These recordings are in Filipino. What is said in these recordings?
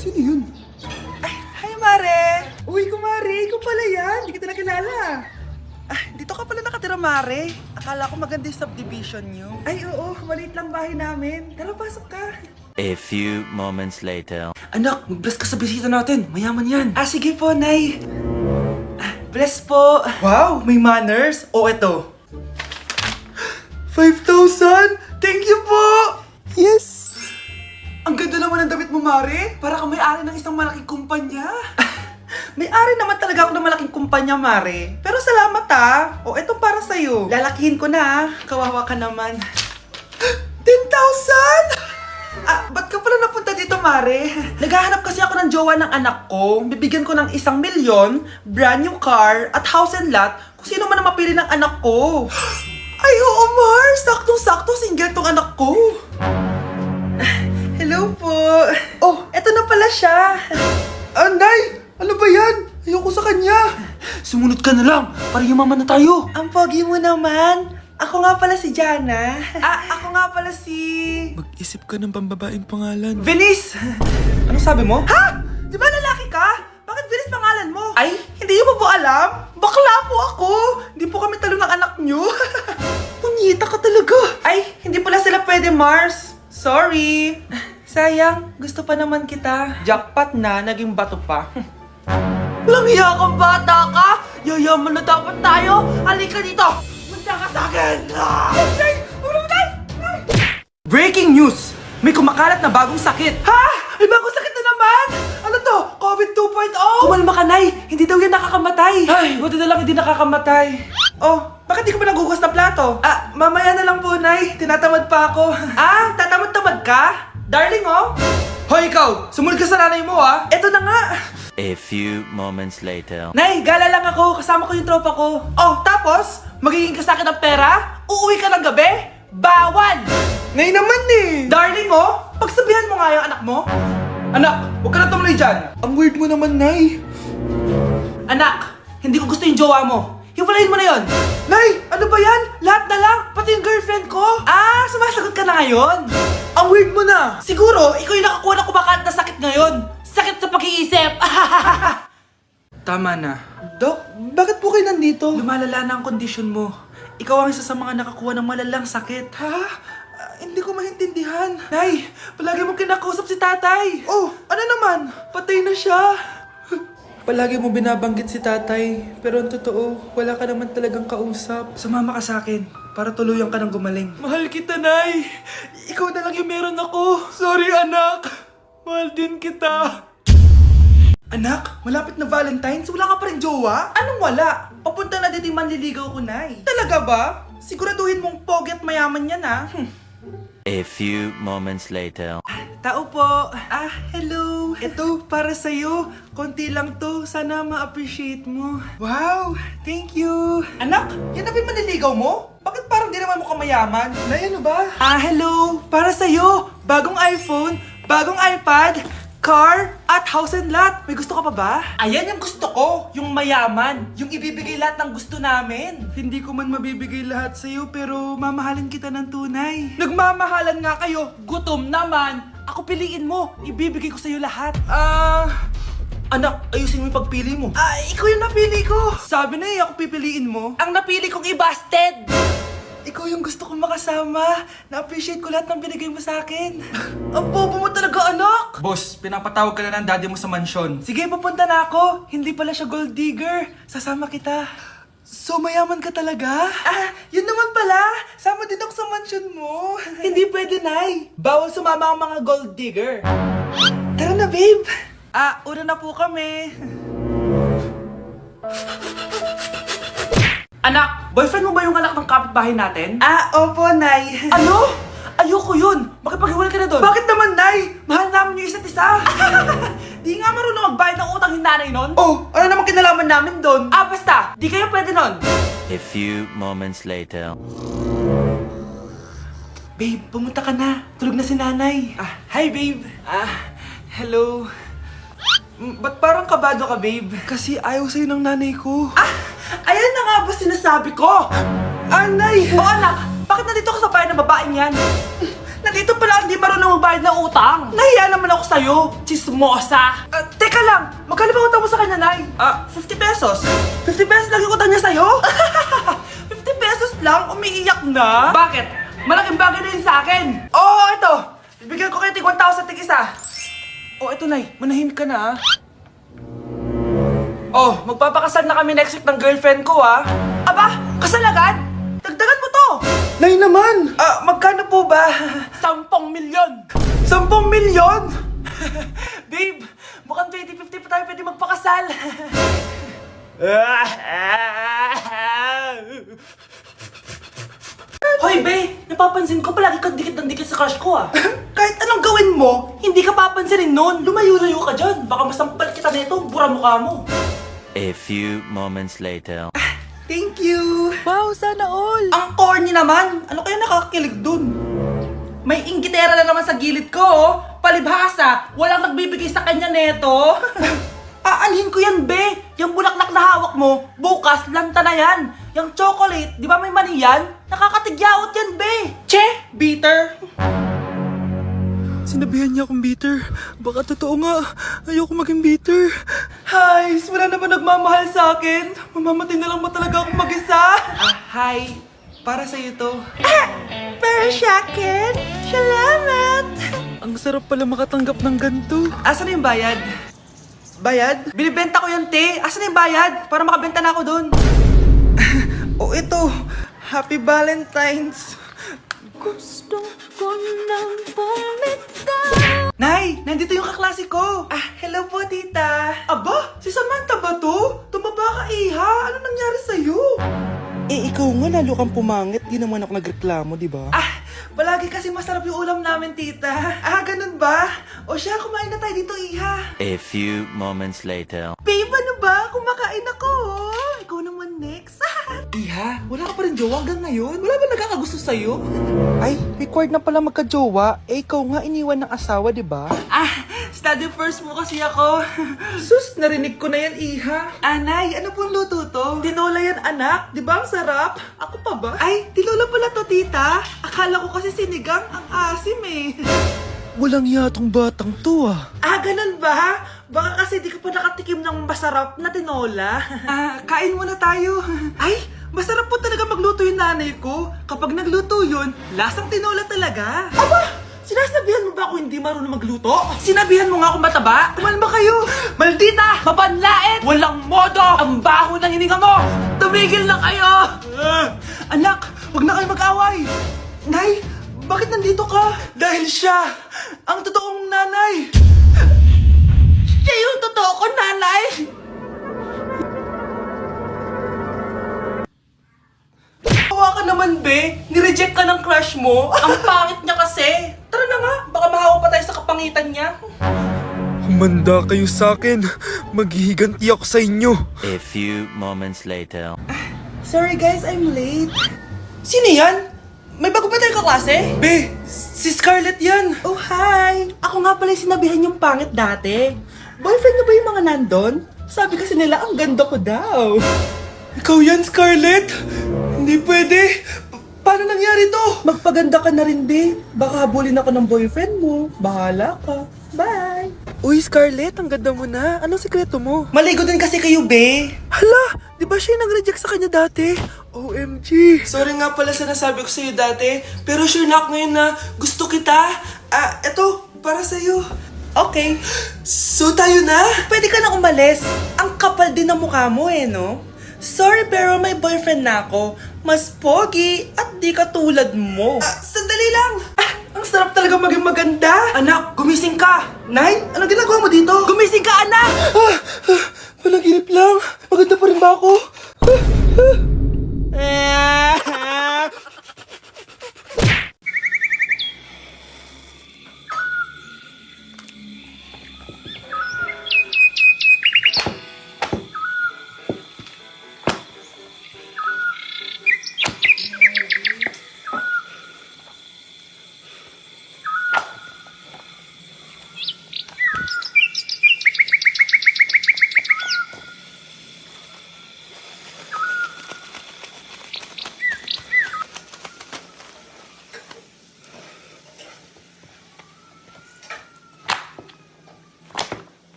Sino yun? Ay, hi Mare! Uy, kumare, ikaw pala yan. Hindi kita nakilala. Ah, dito ka pala nakatira, Mare. Akala ko maganda yung subdivision nyo. Ay, oo. Maliit lang bahay namin. Tara, pasok ka. A few moments later. Anak, mag-bless ka sa bisita natin. Mayaman yan. Ah, sige po, Nay. Ah, bless po. Wow, may manners. O, eto. 5,000! Thank you po! Yes! Ang ganda naman ng damit mo, Mare. Para kang may-ari ng isang malaking kumpanya. May-ari naman talaga ako ng malaking kumpanya, Mare. Pero salamat O, etong para sa'yo. Lalakihin ko na Kawawa ka naman. 10,000! Ah, ba't ka pala napunta dito, Mare? Naghahanap kasi ako ng jowa ng anak ko. Bibigyan ko ng 1,000,000, brand new car, at house and lot kung sino man ang mapili ng anak ko. Ay, oo, Mar! Saktong-sakto, single tong anak ko. Hello po. Oh, eto na pala siya. Nay! Ano ba yan? Ayoko sa kanya. Sumunod ka na lang, para yumaman na tayo. Ang pogi mo naman. Ako nga pala si Jana. Ako nga pala si... Mag-isip ka ng pambabaeng pangalan. Venice! Ano sabi mo? Ha? Di ba lalaki ka? Bakit Venice pangalan mo? Ay, hindi niyo pa po alam? Bakla po ako! Hindi po kami talo ng anak niyo. Punyita ka talaga. Ay, hindi pala sila pwede, Mars. Sorry. Sayang, gusto pa naman kita. Jackpot na, naging bato pa. Walang hiya kang bata ka! Yayaman na dapat tayo! Halika dito! Punta ka sa akin! Ay! Ulong tay! Breaking news! May kumakalat na bagong sakit! Ha? May bagong sakit na naman! Ano to? COVID 2.0? Kumalma ka, Nay! Hindi daw yan nakakamatay! Ay, buti na lang hindi nakakamatay. Oh, bakit di ko pa nagugas na plato? Ah, mamaya na lang po, Nay. Tinatamad pa ako. Ah, tatamad-tamad ka? Darling, oh! Hoy, ikaw! Sumunod ka sa nanay mo, ah! Eto na nga! A few moments later. Nay, gala lang ako. Kasama ko yung tropa ko. Oh, tapos? Magiging ka sa akin ng pera? Uuwi ka ng gabi? Bawal! Nay naman eh! Darling, oh! Pagsabihan mo nga yung anak mo. Anak, huwag ka na tumuloy dyan. Ang weird mo naman, Nay. Anak, hindi ko gusto yung jowa mo. Hiwalayin mo na yon. Nay, ano ba yan? Lahat na lang, pati yung girlfriend ko. Ah, sumasagot ka na ngayon. Ang weird mo na. Siguro, ikaw yung nakakuha ng kumakalat na sakit ngayon. Sakit sa pag-iisip. Tama na. Dok, bakit po kayo nandito? Lumalala na ang kondisyon mo. Ikaw ang isa sa mga nakakuha ng malalang sakit. Ha? Hindi ko maintindihan. Nay, palagi mo kinakausap si tatay. Oh, ano naman? Patay na siya. Palagi mo binabanggit si tatay, pero ang totoo, wala ka naman talagang kausap. Sumama ka sa akin, para tuluyan ka ng gumaling. Mahal kita, Nay! Ikaw na lang yung meron ako. Sorry, anak. Mahal din kita. Anak, malapit na Valentine's, wala ka pa rin jowa? Anong wala? Papunta na din yung manliligaw ko, Nay. Talaga ba? Siguraduhin mong pogi at mayaman yan, ha? A few moments later. Tao po. Ah, hello. Ito, para sa'yo. Konti lang to. Sana ma-appreciate mo. Wow, thank you. Anak, yan na ba yung manliligaw mo? Bakit parang di naman mo kamayaman? Nay, ano ba? Ah, hello. Para sa'yo. Bagong iPhone, bagong iPad, car, at house and lot. May gusto ka pa ba? Ayan yung gusto ko. Yung mayaman. Yung ibibigay lahat ng gusto namin. Hindi ko man mabibigay lahat sa'yo, pero mamahalin kita ng tunay. Nagmamahalan nga kayo. Gutom naman. Ako piliin mo. Ibibigay ko sa'yo lahat. Anak, ayusin mo yung pagpili mo. Ikaw yung napili ko. Sabi na ako pipiliin mo. Ang napili kong i-busted. Ikaw yung gusto kong makasama. Na-appreciate ko lahat ng binigay mo sa akin. Ang bobo mo talaga, anak! Boss, pinapatawag ka na ng daddy mo sa mansyon. Sige, pupunta na ako. Hindi pala siya gold digger. Sasama kita. So, mayaman ka talaga? Yun naman pala. Sama din ako sa mansyon mo. Hindi pwede, Nay. Bawal sumama ang mga gold digger. Tara na, babe. Una na po kami. Anak, boyfriend mo ba yung anak ng kapitbahay natin? Opo, Nay. Ano? Ayoko yun. Makipaghiwalay ka na doon. Bakit naman, Nay? Mahal namin yung isa't isa. Di nga marunong magbayad ng utang yung nanay nun. Oh, ano naman kinalaman namin doon? Basta. Di kayo pwede nun. A few moments later. Babe, pumunta ka na. Tulog na si nanay. Hi, babe. Hello. Ba't parang kabado ka, babe? Kasi ayaw sa'yo ng nanay ko. Ayan na nga ba sinasabi ko? Nay! Oo, anak. Bakit nandito ka sa bahay ng babaeng yan? Nandito pala hindi marunong magbayad ng utang. Nahiya naman ako sa'yo, chismosa. Teka lang, magkano ba utang mo sa kanya, Nay? 50 pesos. 50 pesos lang yung utang niya sa'yo? 50 pesos lang? Umiiyak na? Bakit? Malaking bagay na yun sa akin. Oo, ito. Bibigyan ko kayo tig 1,000 tig isa. Oh, ito, Nay. Manahimik ka na, ah. Oh, magpapakasal na kami next week ng girlfriend ko, ah. Aba, kasal agad? Dagdagan mo to! Nay naman! Magkano po ba? 10 milyon! 10 milyon? Babe, mukhang 2050 pa tayo pwede magpakasal. Hoy, be! Napapansin ko palagi kang dikit ng dikit sa crush ko, ah. Kahit anong gawin mo, hindi ka papansinin nun. Lumayo-layo ka dyan. Baka masampal kita nito, bura mukha mo. A few moments later. Thank you! Wow, sana all! Ang corny naman! Ano kaya nakakakilig dun? May inggitera na naman sa gilid ko, oh. Palibhasa, walang nagbibigay sa kanya neto. Aanhin ko yan, be! Yung bulaklak na hawak mo, bukas, lanta na yan. Yung chocolate, di ba may mani yan? Nakakatigyawat yan, be! Che! Bitter! Sinabihan niya akong bitter. Baka totoo nga. Ayoko maging bitter. Hi! Wala naman nagmamahal sa akin. Mamamatay na lang ba talaga akong mag-isa? Hi! Para sa'yo to. Para sa akin? Salamat! Ang sarap pala makatanggap ng ganito. Asan na yung bayad? Bayad? Binibenta ko yung te. Asan na yung bayad? Para makabenta na ako doon. Oh, ito. Happy Valentine's. Gusto ko nang bumitaw. Nay, nandito yung kaklase ko. Hello po, tita. Aba, si Samantha ba to? Tumaba ka, iha. Ano nangyari sa'yo? Ikaw nga lalo kang pumangit, di naman ako nagreklamo, di ba? Palagi kasi masarap yung ulam namin, tita. Ganun ba? O siya, kumain na tayo dito, iha. A few moments later. Babe, ano ba? Kumakain ako. Ikaw naman next. Iha, wala ka pa rin jowa hanggang ngayon? Wala ba nagkakagusto sa'yo? Ay, required na pala magka-jowa. Ikaw nga iniwan ng asawa, di ba? Study first mo kasi ako. Sus, narinig ko na yan, iha. Anay, ano pong luto to? Tinola yan, anak. Di ba ang sarap? Ako pa ba? Ay, tinola pala to, tita. Akala ko kasi sinigang ang asim eh. Walang yatong batang to ah. Ganun ba? Baka kasi di ka pa nakatikim ng masarap na tinola. Kain muna tayo. Ay, masarap po talaga magluto yung nanay ko. Kapag nagluto yun, lasang tinola talaga. Aba! Sinasabihan mo ba ako hindi marunong magluto? Sinabihan mo nga akong mataba? Kumalma kayo! Maldita! Mapanlait! Walang modo! Ang baho ng hininga mo! Tumigil na kayo! Anak, wag na kayo mag-away! Nay, bakit nandito ka? Dahil siya, ang totoong nanay! Siya yung totoo ko, nanay! Kawa ka naman, be. Nireject ka ng crush mo. Ang pangit niya kasi. Tara na nga, baka mahawa pa tayo sa kapangitan niya. Humanda kayo sa akin. Maghihiganti ako sa inyo. A few moments later. Sorry guys, I'm late. Sino yan? May bago ba tayong kaklase? Be, si Scarlett yan. Oh, hi. Ako nga pala yung sinabihan yung pangit dati. Boyfriend niyo ba yung mga nandun? Sabi kasi nila, ang ganda ko daw. Ikaw yan, Scarlett? Hindi pwede. Paano nangyari to? Magpaganda ka na rin, be. Baka habulin ako ng boyfriend mo. Bahala ka. Bye. Uy, Scarlett, ang ganda mo na. Anong sikreto mo? Maligo din kasi kayo, be. Hala, di ba siya yung nag-reject sa kanya dati? OMG. Sorry nga pala sa nasabi ko sa'yo dati, pero sure na ako ngayon na gusto kita. Eto, para sa'yo. Okay. So tayo na? Pwede ka na umalis. Ang kapal din ng mukha mo no? Sorry pero may boyfriend na ako. Mas pogi at di katulad mo. Sandali lang. Ang sarap talaga maging maganda. Anak, gumising ka. Nay, anong ginagawa mo dito? Gumising ka, anak! Panaginip lang. Maganda pa rin ba ako?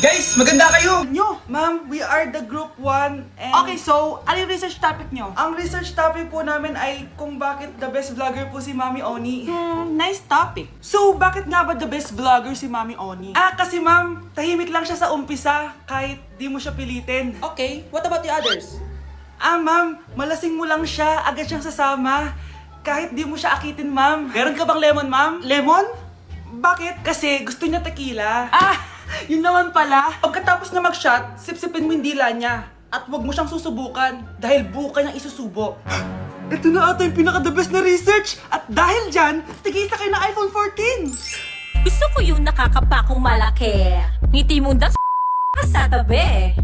Guys, maganda kayo! Ma'am, we are the group 1 and... Okay, so, ano yung research topic nyo? Ang research topic po namin ay kung bakit the best vlogger po si Mami Oni. Nice topic. So, bakit nga ba the best vlogger si Mami Oni? Kasi ma'am, tahimik lang siya sa umpisa kahit di mo siya pilitin. Okay, what about the others? Ma'am, malasing mo lang siya, agad siyang sasama. Kahit di mo siya akitin, ma'am. Meron ka bang lemon, ma'am? Lemon? Bakit? Kasi gusto niya tequila. Yun naman pala. Pagkatapos na mag-shot, sipsipin mo yung dila niya. At huwag mo siyang susubukan dahil buka niyang isusubo. Ito na ata yung pinaka-the best na research. At dahil dyan, tigisa kayo ng iPhone 14. Gusto ko yung nakakapakong malaki. Ngiti mo na sa tabi.